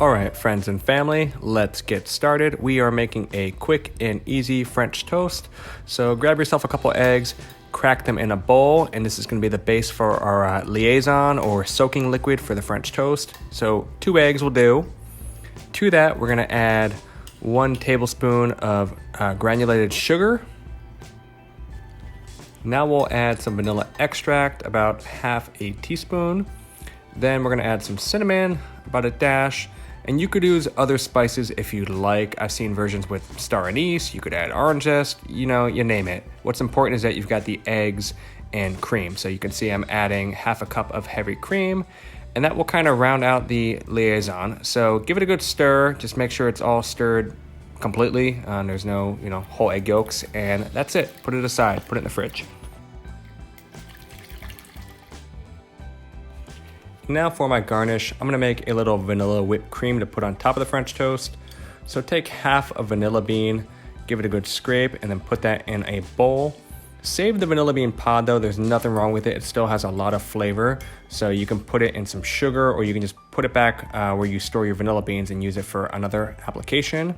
All right, friends and family, let's get started. We are making a quick and easy French toast. So grab yourself a couple eggs, crack them in a bowl, and this is going to be the base for our liaison or soaking liquid for the French toast. So 2 eggs will do. To that, we're going to add 1 tablespoon of granulated sugar. Now we'll add some vanilla extract, about ½ a teaspoon. Then we're going to add some cinnamon, about a dash. And you could use other spices if you'd like. I've seen versions with star anise, you could add orange zest, you name it. What's important is that you've got the eggs and cream. So you can see I'm adding ½ a cup of heavy cream, and that will kind of round out the liaison. So give it a good stir, just make sure it's all stirred completely. There's no, whole egg yolks, and that's it. Put it aside, put it in the fridge. Now for my garnish, I'm gonna make a little vanilla whipped cream to put on top of the French toast. So take ½ a vanilla bean, give it a good scrape, and then put that in a bowl. Save the vanilla bean pod though, there's nothing wrong with it. It still has a lot of flavor. So you can put it in some sugar, or you can just put it back where you store your vanilla beans and use it for another application.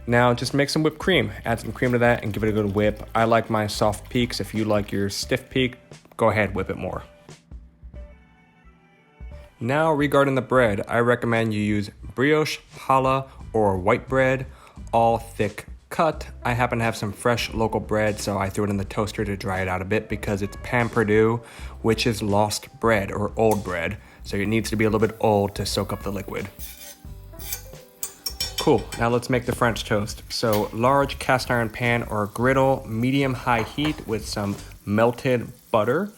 Now just make some whipped cream, add some cream to that and give it a good whip. I like my soft peaks. If you like your stiff peak, go ahead, whip it more. Now regarding the bread, I recommend you use brioche, challah, or white bread, all thick cut. I happen to have some fresh local bread, so I threw it in the toaster to dry it out a bit because it's pan Perdue, which is lost bread or old bread. So it needs to be a little bit old to soak up the liquid. Cool, now let's make the French toast. So large cast iron pan or griddle, medium-high heat with some melted butter.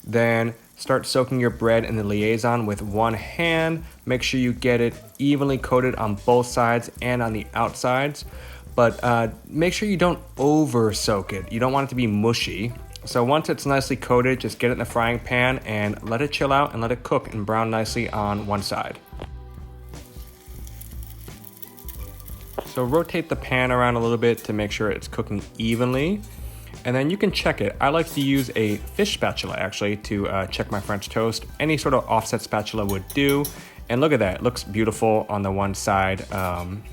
Then start soaking your bread in the liaison with one hand. Make sure you get it evenly coated on both sides and on the outsides. But make sure you don't over soak it. You don't want it to be mushy. So once it's nicely coated, just get it in the frying pan and let it chill out and let it cook and brown nicely on one side. So rotate the pan around a little bit to make sure it's cooking evenly. And then you can check it. I like to use a fish spatula actually to check my French toast. Any sort of offset spatula would do. And look at that, it looks beautiful on the one side.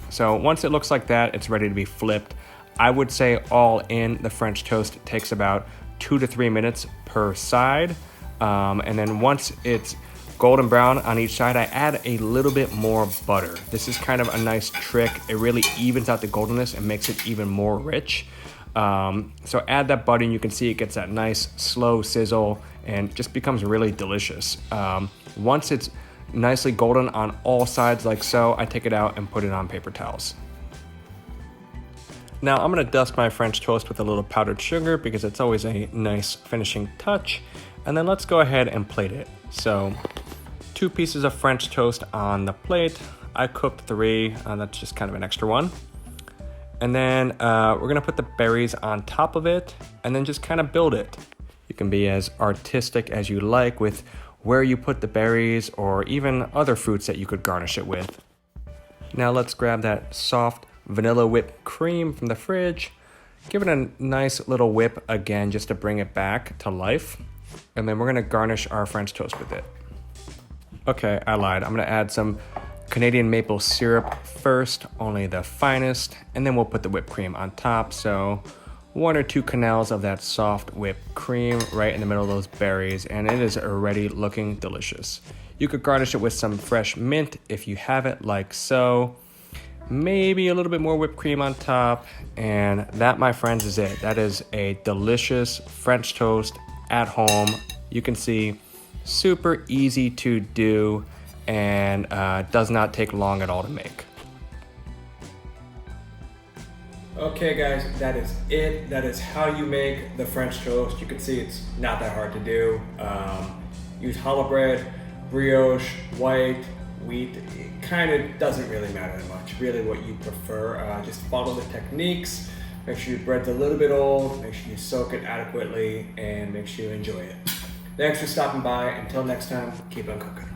So once it looks like that, it's ready to be flipped. I would say all in, the French toast takes about 2 to 3 minutes per side. And then once it's golden brown on each side, I add a little bit more butter. This is kind of a nice trick. It really evens out the goldenness and makes it even more rich. So add that butter and you can see it gets that nice slow sizzle and just becomes really delicious. Once it's nicely golden on all sides like so, I take it out and put it on paper towels. Now I'm gonna dust my French toast with a little powdered sugar because it's always a nice finishing touch. And then let's go ahead and plate it. So 2 pieces of French toast on the plate. I cooked 3, that's just kind of an extra one. And then we're gonna put the berries on top of it and then just kind of build it. You can be as artistic as you like with where you put the berries or even other fruits that you could garnish it with. Now let's grab that soft vanilla whipped cream from the fridge. Give it a nice little whip again just to bring it back to life. And then we're gonna garnish our French toast with it. Okay, I lied. I'm gonna add some Canadian maple syrup first, only the finest, and then we'll put the whipped cream on top. So 1 or 2 canals of that soft whipped cream right in the middle of those berries, and it is already looking delicious. You could garnish it with some fresh mint if you have it, like so. Maybe a little bit more whipped cream on top, and that, my friends, is it. That is a delicious French toast at home. You can see, super easy to do, and does not take long at all to make. Okay guys, that is it. That is how you make the French toast. You can see it's not that hard to do. Use challah bread, brioche, white, wheat. It kind of doesn't really matter that much. Really what you prefer. Just follow the techniques. Make sure your bread's a little bit old. Make sure you soak it adequately and make sure you enjoy it. Thanks for stopping by. Until next time, keep on cooking.